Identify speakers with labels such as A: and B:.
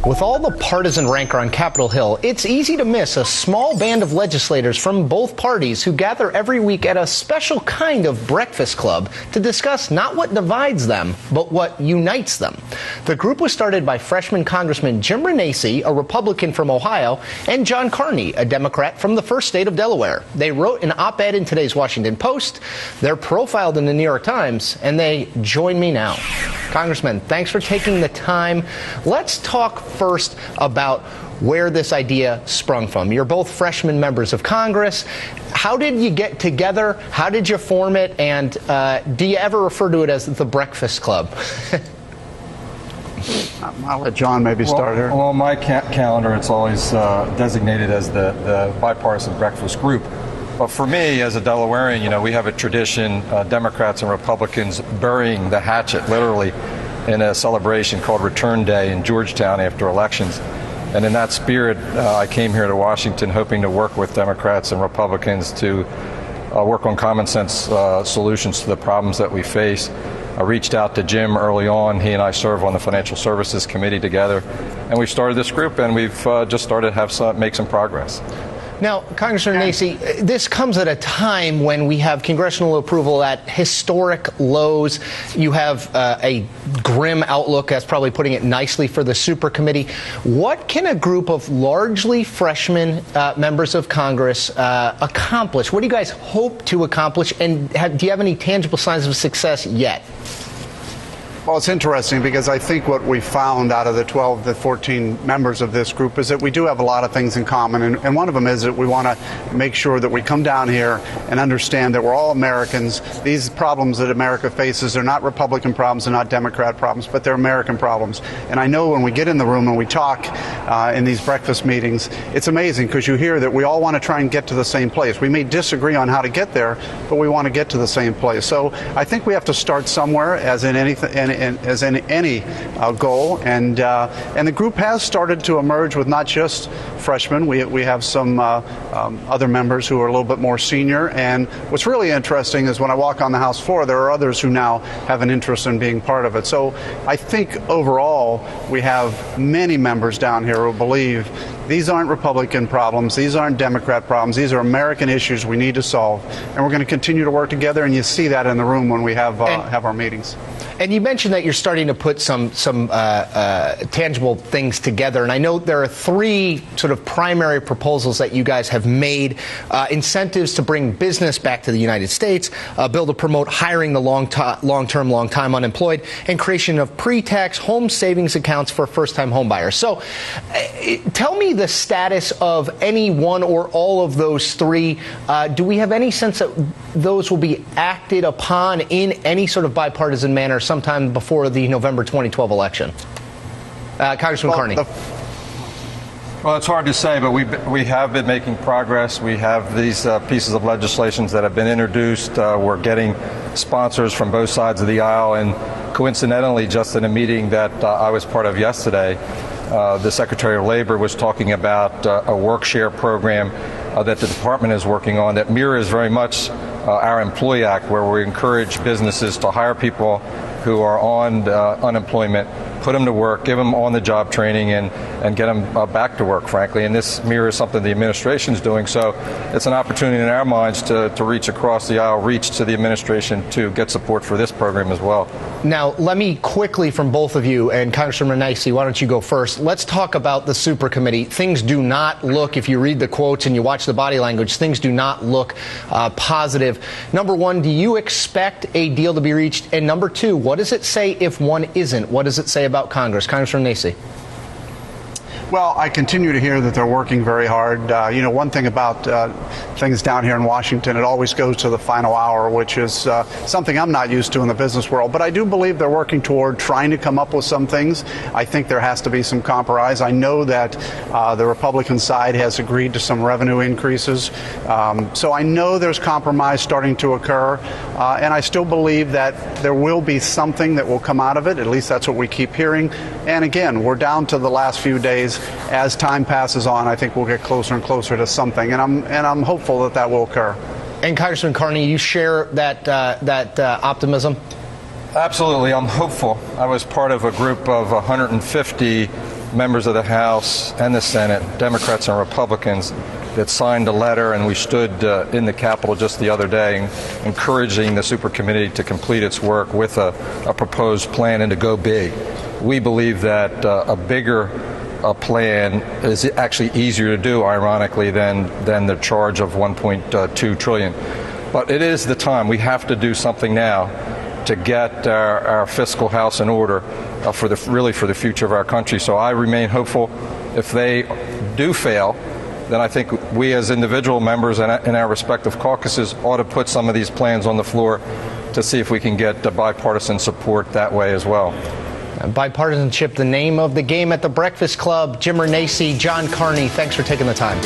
A: With all the partisan rancor on Capitol Hill, it's easy to miss a small band of legislators from both parties who gather every week at a special kind of breakfast club to discuss not what divides them, but what unites them. The group was started by freshman Congressman Jim Renacci, a Republican from Ohio, and John Carney, a Democrat from the first state of Delaware. They wrote an op-ed in today's Washington Post. They're profiled in the New York Times, and they join me now. Congressman, thanks for taking the time. Let's talk first about where this idea sprung from. You're both freshman members of Congress. How did you get together? How did you form it? And do you ever refer to it as the Breakfast Club?
B: I'll let John maybe start here.
C: Well, my calendar, it's always designated as the Bipartisan Breakfast Group. But for me, as a Delawarean, we have a tradition, Democrats and Republicans burying the hatchet, literally, in a celebration called Return Day in Georgetown after elections. And in that spirit, I came here to Washington hoping to work with Democrats and Republicans to work on common sense solutions to the problems that we face. I reached out to Jim early on. He and I serve on the Financial Services Committee together. And we started this group, and we've just started to make some progress.
A: Now, Congressman Renacci, this comes at a time when we have congressional approval at historic lows. You have a grim outlook, that's probably putting it nicely, for the super committee. What can a group of largely freshman members of Congress accomplish? What do you guys hope to accomplish? And do you have any tangible signs of success yet?
B: Well, it's interesting because I think what we found out of the 12 to 14 members of this group is that we do have a lot of things in common. And one of them is that we want to make sure that we come down here and understand that we're all Americans. These problems that America faces are not Republican problems, they're not Democrat problems, but they're American problems. And I know when we get in the room and we talk in these breakfast meetings, it's amazing because you hear that we all want to try and get to the same place. We may disagree on how to get there, but we want to get to the same place. So I think we have to start somewhere, as in anything. As in any goal, and the group has started to emerge with not just freshmen. We have some other members who are a little bit more senior, and what's really interesting is when I walk on the House floor, there are others who now have an interest in being part of it. So I think overall we have many members down here who believe these aren't Republican problems, these aren't Democrat problems, these are American issues we need to solve, and we're going to continue to work together, and you see that in the room when we have our meetings.
A: And you mentioned that you're starting to put some tangible things together. And I know there are three sort of primary proposals that you guys have made. Incentives to bring business back to the United States, a bill to promote hiring the long-term, long-time unemployed, and creation of pretax home savings accounts for first-time homebuyers. So tell me the status of any one or all of those three. Do we have any sense that those will be acted upon in any sort of bipartisan manner sometime before the November 2012 election? Congressman Carney.
C: Well, it's hard to say, but we have been making progress. We have these pieces of legislation that have been introduced. We're getting sponsors from both sides of the aisle. And coincidentally, just in a meeting that I was part of yesterday, the Secretary of Labor was talking about a work share program that the department is working on that mirrors very much our Employee Act, where we encourage businesses to hire people who are on unemployment, put them to work, give them on-the-job training, and get them back to work, frankly. And this mirrors something the administration is doing. So it's an opportunity in our minds to reach across the aisle, reach to the administration to get support for this program as well.
A: Now, let me quickly, from both of you, and Congressman Renacci, why don't you go first? Let's talk about the super committee. Things do not look, if you read the quotes and you watch the body language, things do not look positive. Number one, do you expect a deal to be reached? And number two, what does it say if one isn't? What does it say about Congress? Congressman Renacci.
B: Well, I continue to hear that they're working very hard. One thing about things down here in Washington, it always goes to the final hour, which is something I'm not used to in the business world. But I do believe they're working toward trying to come up with some things. I think there has to be some compromise. I know that the Republican side has agreed to some revenue increases. So I know there's compromise starting to occur. And I still believe that there will be something that will come out of it. At least that's what we keep hearing. And again, we're down to the last few days. As time passes on, I think we'll get closer and closer to something, and I'm hopeful that will occur.
A: And Congressman Carney, you share that optimism?
C: Absolutely, I'm hopeful. I was part of a group of 150 members of the House and the Senate, Democrats and Republicans, that signed a letter, and we stood in the Capitol just the other day encouraging the supercommittee to complete its work with a proposed plan and to go big. We believe that a bigger plan is actually easier to do, ironically, than the charge of $1.2 trillion. But it is the time. We have to do something now to get our fiscal house in order for the future of our country. So I remain hopeful. If they do fail, then I think we as individual members in our respective caucuses ought to put some of these plans on the floor to see if we can get bipartisan support that way as well.
A: Bipartisanship, the name of the game at the Breakfast Club. Jim Renacci, John Carney, thanks for taking the time.